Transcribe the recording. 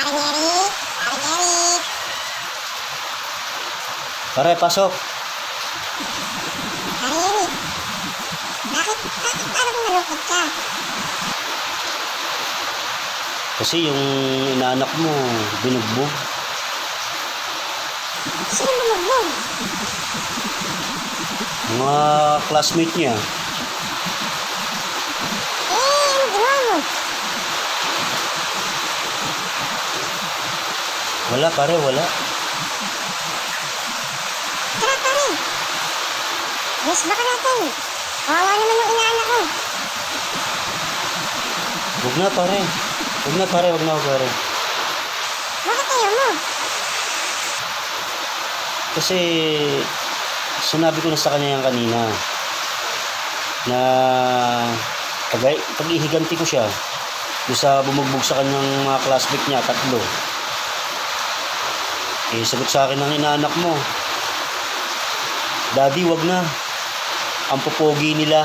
Parang Eric. Parang Eric. Pare, pasok. Parang Eric. Bakit parang malungkot ka? Kasi yung inaanak mo, binugbog. Sino bumugbog? Mga classmate niya. Ano ginawa mo? Wala pare, wala. Tara pare. Yes, baka natin. Kawawa naman yung inaanak ko. Huwag na pare. Huwag na pare, huwag na pare. Bakit ayaw mo? Kasi sinabi ko na sa kanya yan kanina na pag-ihiganti ko siya doon sa bumugbog sa kanyang mga classmate niya, 3. Eh, sagot sa akin ng inaanak mo, Daddy, wag na. Ang popogi nila.